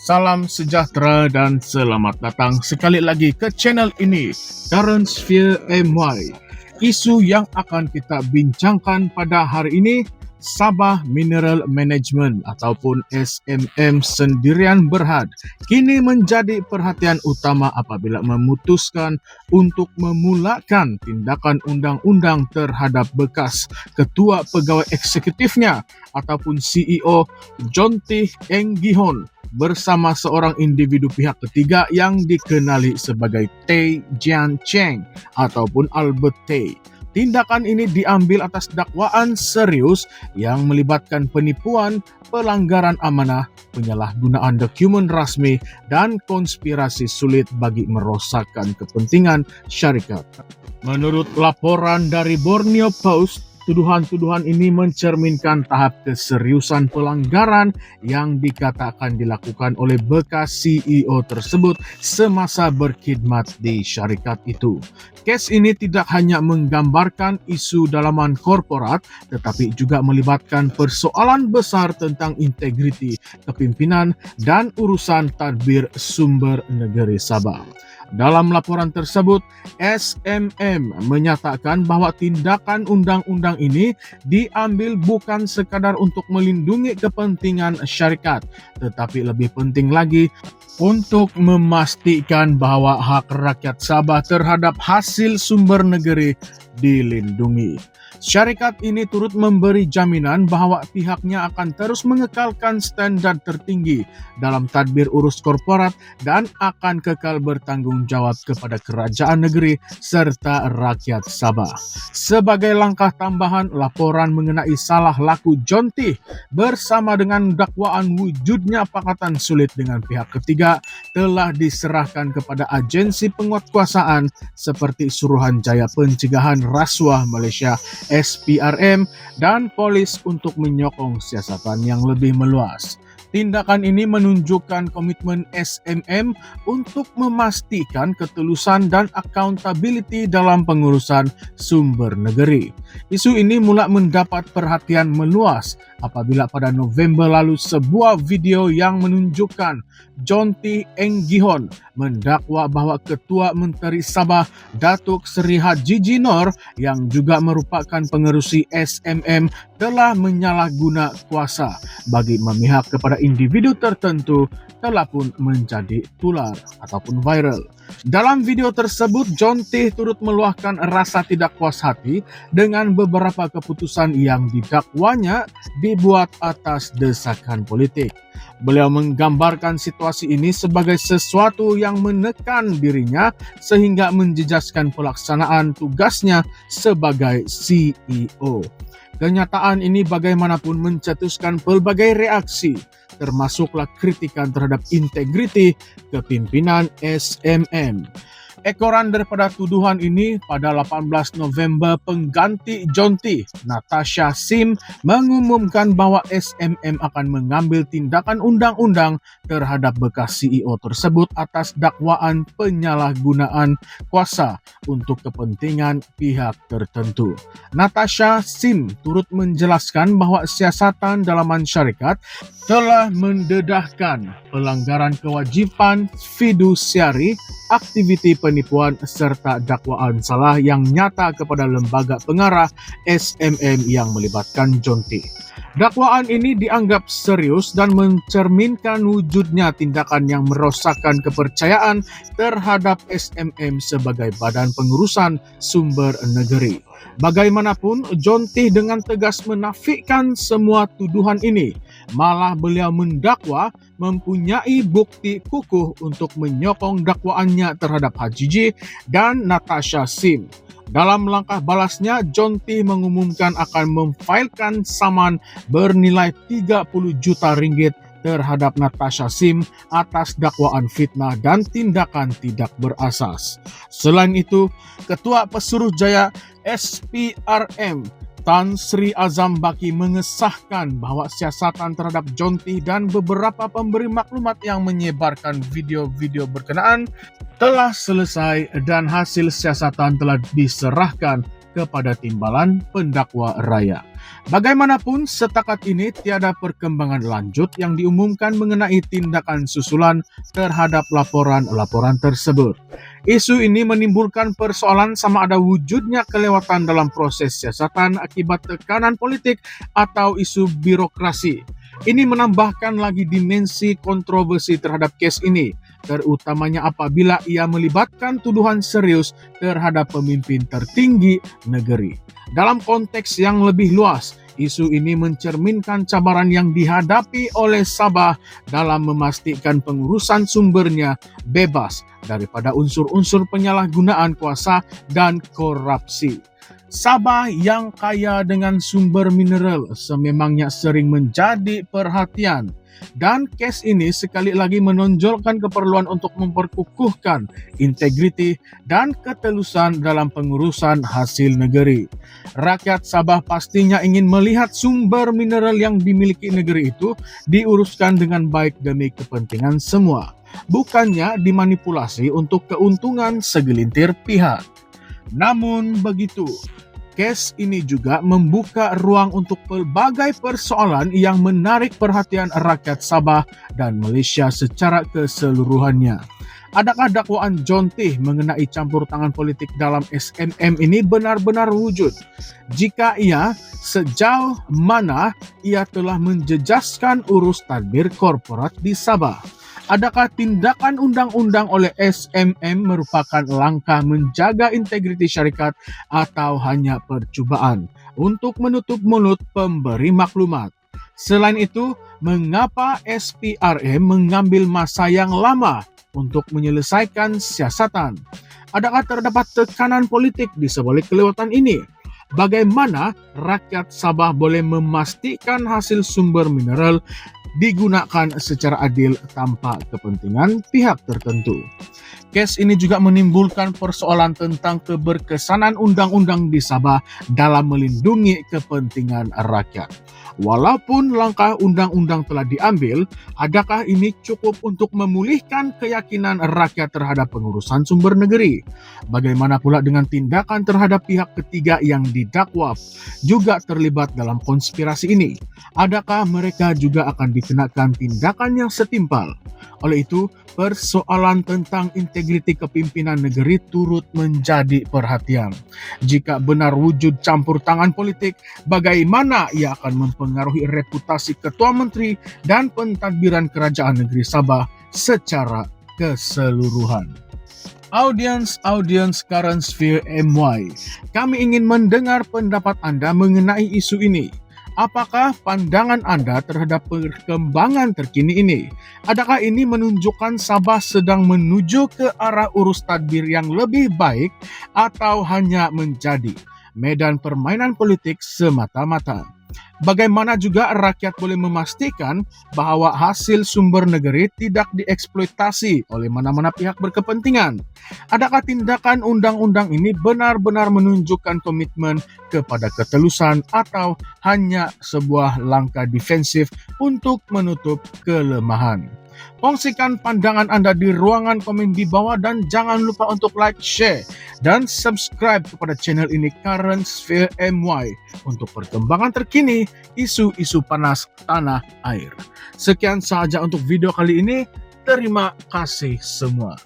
Salam sejahtera dan selamat datang sekali lagi ke channel ini, Current Sphere MY. Isu yang akan kita bincangkan pada hari ini, Sabah Mineral Management ataupun SMM Sendirian Berhad kini menjadi perhatian utama apabila memutuskan untuk memulakan tindakan undang-undang terhadap bekas Ketua Pegawai Eksekutifnya ataupun CEO John Tee Eng Gihon bersama seorang individu pihak ketiga yang dikenali sebagai Tay Jian Cheng ataupun Albert Tay. Tindakan ini diambil atas dakwaan serius yang melibatkan penipuan, pelanggaran amanah, penyalahgunaan dokumen rasmi, dan konspirasi sulit bagi merosakkan kepentingan syarikat. Menurut laporan dari Borneo Post, tuduhan-tuduhan ini mencerminkan tahap keseriusan pelanggaran yang dikatakan dilakukan oleh bekas CEO tersebut semasa berkhidmat di syarikat itu. Kes ini tidak hanya menggambarkan isu dalaman korporat, tetapi juga melibatkan persoalan besar tentang integriti kepimpinan dan urusan tadbir sumber negeri Sabah. Dalam laporan tersebut, SMM menyatakan bahwa tindakan undang-undang ini diambil bukan sekadar untuk melindungi kepentingan syarikat, tetapi lebih penting lagi untuk memastikan bahwa hak rakyat Sabah terhadap hasil sumber negeri dilindungi. Syarikat ini turut memberi jaminan bahwa pihaknya akan terus mengekalkan standar tertinggi dalam tadbir urus korporat dan akan kekal bertanggung jawab kepada kerajaan negeri serta rakyat Sabah. Sebagai langkah tambahan, laporan mengenai salah laku John Tee bersama dengan dakwaan wujudnya pakatan sulit dengan pihak ketiga telah diserahkan kepada agensi penguatkuasaan seperti Suruhanjaya Pencegahan Rasuah Malaysia SPRM dan polis untuk menyokong siasatan yang lebih meluas. Tindakan ini menunjukkan komitmen SMM untuk memastikan ketulusan dan accountability dalam pengurusan sumber negeri. Isu ini mula mendapat perhatian meluas apabila pada November lalu sebuah video yang menunjukkan John Tee Eng Gihon mendakwa bahwa Ketua Menteri Sabah Datuk Seri Haji Jinor yang juga merupakan pengerusi SMM telah menyalahguna kuasa bagi memihak kepada individu tertentu telah pun menjadi tular ataupun viral. Dalam video tersebut, John Tee turut meluahkan rasa tidak puas hati dengan beberapa keputusan yang didakwanya dibuat atas desakan politik. Beliau menggambarkan situasi ini sebagai sesuatu yang menekan dirinya sehingga menjejaskan pelaksanaan tugasnya sebagai CEO. Kenyataan ini bagaimanapun mencetuskan pelbagai reaksi, termasuklah kritikan terhadap integriti kepimpinan SMM. Ekoran daripada tuduhan ini, pada 18 November pengganti John Tee, Natasha Sim, mengumumkan bahwa SMM akan mengambil tindakan undang-undang terhadap bekas CEO tersebut atas dakwaan penyalahgunaan kuasa untuk kepentingan pihak tertentu. Natasha Sim turut menjelaskan bahwa siasatan dalaman syarikat telah mendedahkan pelanggaran kewajiban fidusiari, aktiviti penipuan serta dakwaan salah yang nyata kepada lembaga pengarah SMM yang melibatkan John Tee. Dakwaan ini dianggap serius dan mencerminkan wujudnya tindakan yang merosakkan kepercayaan terhadap SMM sebagai badan pengurusan sumber negeri. Bagaimanapun, John Tee dengan tegas menafikan semua tuduhan ini. Malah beliau mendakwa mempunyai bukti kukuh untuk menyokong dakwaannya terhadap Haji J dan Natasha Sim. Dalam langkah balasnya, John Tee mengumumkan akan memfailkan saman bernilai 30 juta ringgit terhadap Natasha Sim atas dakwaan fitnah dan tindakan tidak berasas. Selain itu, Ketua Pesuruhjaya SPRM Tan Sri Azam Baki mengesahkan bahwa siasatan terhadap John Tee dan beberapa pemberi maklumat yang menyebarkan video-video berkenaan telah selesai dan hasil siasatan telah diserahkan kepada timbalan pendakwa raya. Bagaimanapun, setakat ini tiada perkembangan lanjut yang diumumkan mengenai tindakan susulan terhadap laporan-laporan tersebut. Isu ini menimbulkan persoalan sama ada wujudnya kelewatan dalam proses siasatan akibat tekanan politik atau isu birokrasi. Ini menambahkan lagi dimensi kontroversi terhadap kes ini, terutamanya apabila ia melibatkan tuduhan serius terhadap pemimpin tertinggi negeri. Dalam konteks yang lebih luas, isu ini mencerminkan cabaran yang dihadapi oleh Sabah dalam memastikan pengurusan sumbernya bebas daripada unsur-unsur penyalahgunaan kuasa dan korupsi. Sabah yang kaya dengan sumber mineral sememangnya sering menjadi perhatian, dan kes ini sekali lagi menonjolkan keperluan untuk memperkukuhkan integriti dan ketelusan dalam pengurusan hasil negeri. Rakyat Sabah pastinya ingin melihat sumber mineral yang dimiliki negeri itu diuruskan dengan baik demi kepentingan semua, bukannya dimanipulasi untuk keuntungan segelintir pihak. Namun begitu, kes ini juga membuka ruang untuk pelbagai persoalan yang menarik perhatian rakyat Sabah dan Malaysia secara keseluruhannya. Adakah dakwaan John Tee mengenai campur tangan politik dalam SMM ini benar-benar wujud? Jika iya, sejauh mana ia telah menjejaskan urus tadbir korporat di Sabah? Adakah tindakan undang-undang oleh SMM merupakan langkah menjaga integriti syarikat atau hanya percubaan untuk menutup mulut pemberi maklumat? Selain itu, mengapa SPRM mengambil masa yang lama untuk menyelesaikan siasatan? Adakah terdapat tekanan politik di sebalik kelewatan ini? Bagaimana rakyat Sabah boleh memastikan hasil sumber mineral digunakan secara adil tanpa kepentingan pihak tertentu? Kes ini juga menimbulkan persoalan tentang keberkesanan undang-undang di Sabah dalam melindungi kepentingan rakyat. Walaupun langkah undang-undang telah diambil, adakah ini cukup untuk memulihkan keyakinan rakyat terhadap pengurusan sumber negeri? Bagaimana pula dengan tindakan terhadap pihak ketiga yang didakwa juga terlibat dalam konspirasi ini? Adakah mereka juga akan dikenakan tindakan yang setimpal? Oleh itu, persoalan tentang integriti kepimpinan negeri turut menjadi perhatian. Jika benar wujud campur tangan politik, bagaimana ia akan mempengaruhi reputasi ketua menteri dan pentadbiran kerajaan negeri Sabah secara keseluruhan? Audiens Current Sphere MY, kami ingin mendengar pendapat Anda mengenai isu ini. Apakah pandangan Anda terhadap perkembangan terkini ini? Adakah ini menunjukkan Sabah sedang menuju ke arah urus tadbir yang lebih baik atau hanya menjadi medan permainan politik semata-mata? Bagaimana juga rakyat boleh memastikan bahwa hasil sumber negeri tidak dieksploitasi oleh mana-mana pihak berkepentingan? Adakah tindakan undang-undang ini benar-benar menunjukkan komitmen kepada ketelusan atau hanya sebuah langkah defensif untuk menutup kelemahan? Kongsikan pandangan Anda di ruangan komen di bawah dan jangan lupa untuk like, share, dan subscribe kepada channel ini Current Sphere MY untuk perkembangan terkini isu-isu panas tanah air. Sekian sahaja untuk video kali ini. Terima kasih semua.